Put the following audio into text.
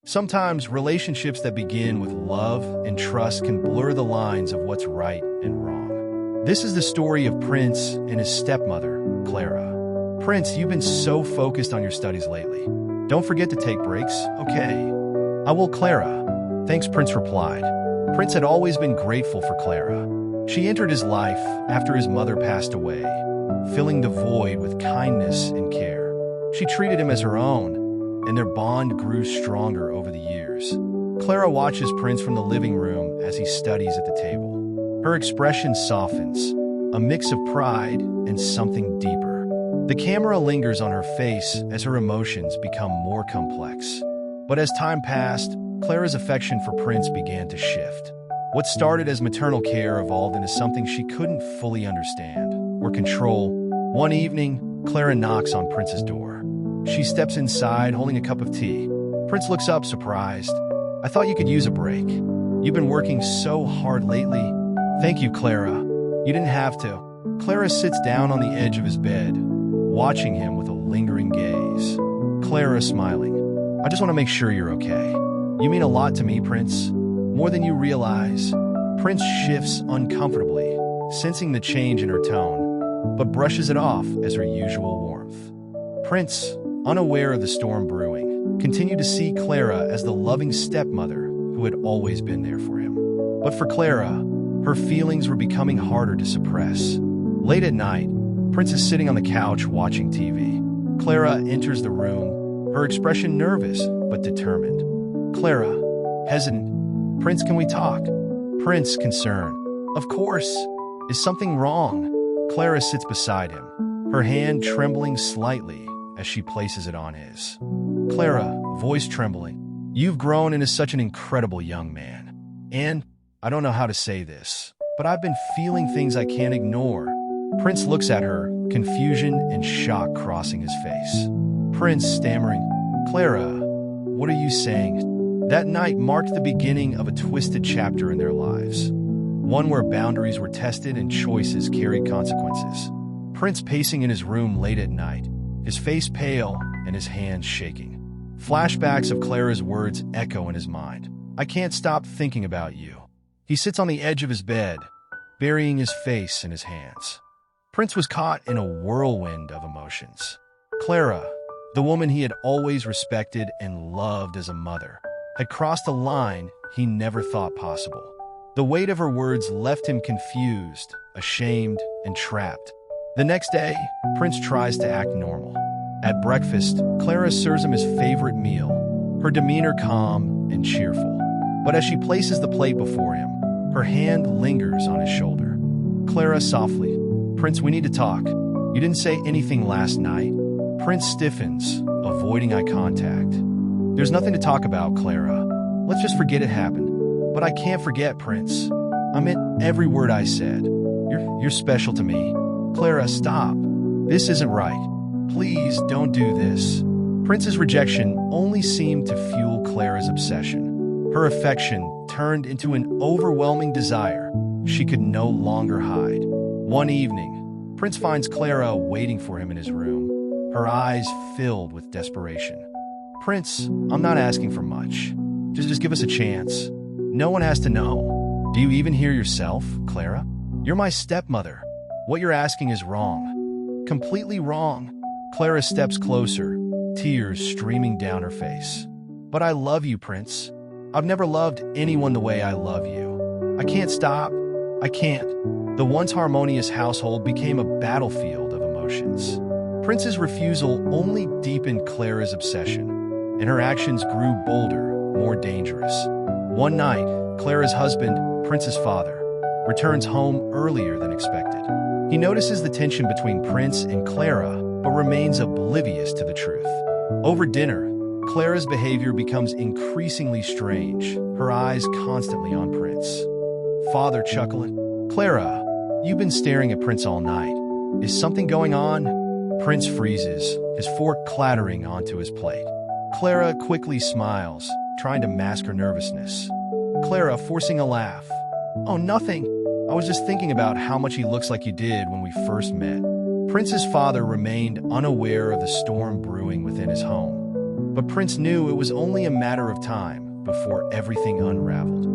Sometimes relationships that begin with love and trust can blur the lines of what's right and wrong. This is the story of Prince and his stepmother, Clara. Prince, you've been so focused on your studies lately. Don't forget to take breaks, okay? I will, Clara. Thanks, Prince replied. Prince had always been grateful for Clara. She entered his life after his mother passed away, filling the void with kindness and care. She treated him as her own, and their bond grew stronger over the years. Clara watches Prince from the living room as he studies at the table. Her expression softens, a mix of pride and something deeper. The camera lingers on her face as her emotions become more complex. But as time passed, Clara's affection for Prince began to shift. What started as maternal care evolved into something she couldn't fully understand or control. One evening, Clara knocks on Prince's door. She steps inside holding a cup of tea. Prince looks up, surprised. I thought you could use a break. You've been working so hard lately. Thank you, Clara. You didn't have to. Clara sits down on the edge of his bed, watching him with a lingering gaze. Clara smiling. I just want to make sure you're okay. You mean a lot to me, Prince. More than you realize. Prince shifts uncomfortably, sensing the change in her tone, but brushes it off as her usual warmth. Prince, unaware of the storm brewing, continued to see Clara as the loving stepmother who had always been there for him. But for Clara, her feelings were becoming harder to suppress. Late at night, Prince is sitting on the couch watching TV. Clara enters the room, her expression nervous but determined. Clara, hesitant. Prince, can we talk? Prince, concerned. Of course. Is something wrong? Clara sits beside him, her hand trembling slightly as she places it on his. Clara, voice trembling. You've grown into such an incredible young man. And I don't know how to say this, but I've been feeling things I can't ignore. Prince looks at her, confusion and shock crossing his face. Prince stammering, Clara, what are you saying? That night marked the beginning of a twisted chapter in their lives. One where boundaries were tested and choices carried consequences. Prince pacing in his room late at night, his face pale and his hands shaking. Flashbacks of Clara's words echo in his mind. I can't stop thinking about you. He sits on the edge of his bed, burying his face in his hands. Prince was caught in a whirlwind of emotions. Clara, the woman he had always respected and loved as a mother, had crossed a line he never thought possible. The weight of her words left him confused, ashamed, and trapped. The next day, Prince tries to act normal. At breakfast, Clara serves him his favorite meal, her demeanor calm and cheerful. But as she places the plate before him, her hand lingers on his shoulder. Clara softly, Prince, we need to talk. You didn't say anything last night. Prince stiffens, avoiding eye contact. There's nothing to talk about, Clara. Let's just forget it happened. But I can't forget, Prince. I meant every word I said. You're special to me. Clara, stop. This isn't right. Please don't do this. Prince's rejection only seemed to fuel Clara's obsession. Her affection turned into an overwhelming desire she could no longer hide. One evening, Prince finds Clara waiting for him in his room, her eyes filled with desperation. Prince, I'm not asking for much. Just give us a chance. No one has to know. Do you even hear yourself, Clara? You're my stepmother. What you're asking is wrong. Completely wrong. Clara steps closer, tears streaming down her face. But I love you, Prince. I've never loved anyone the way I love you. I can't stop. I can't. The once harmonious household became a battlefield of emotions. Prince's refusal only deepened Clara's obsession, and her actions grew bolder, more dangerous. One night, Clara's husband, Prince's father, returns home earlier than expected. He notices the tension between Prince and Clara, but remains oblivious to the truth. Over dinner, Clara's behavior becomes increasingly strange, her eyes constantly on Prince. Father chuckling, Clara, you've been staring at Prince all night. Is something going on? Prince freezes, his fork clattering onto his plate. Clara quickly smiles, trying to mask her nervousness. Clara forcing a laugh. Oh, nothing. I was just thinking about how much he looks like you did when we first met. Prince's father remained unaware of the storm brewing within his home. But Prince knew it was only a matter of time before everything unraveled.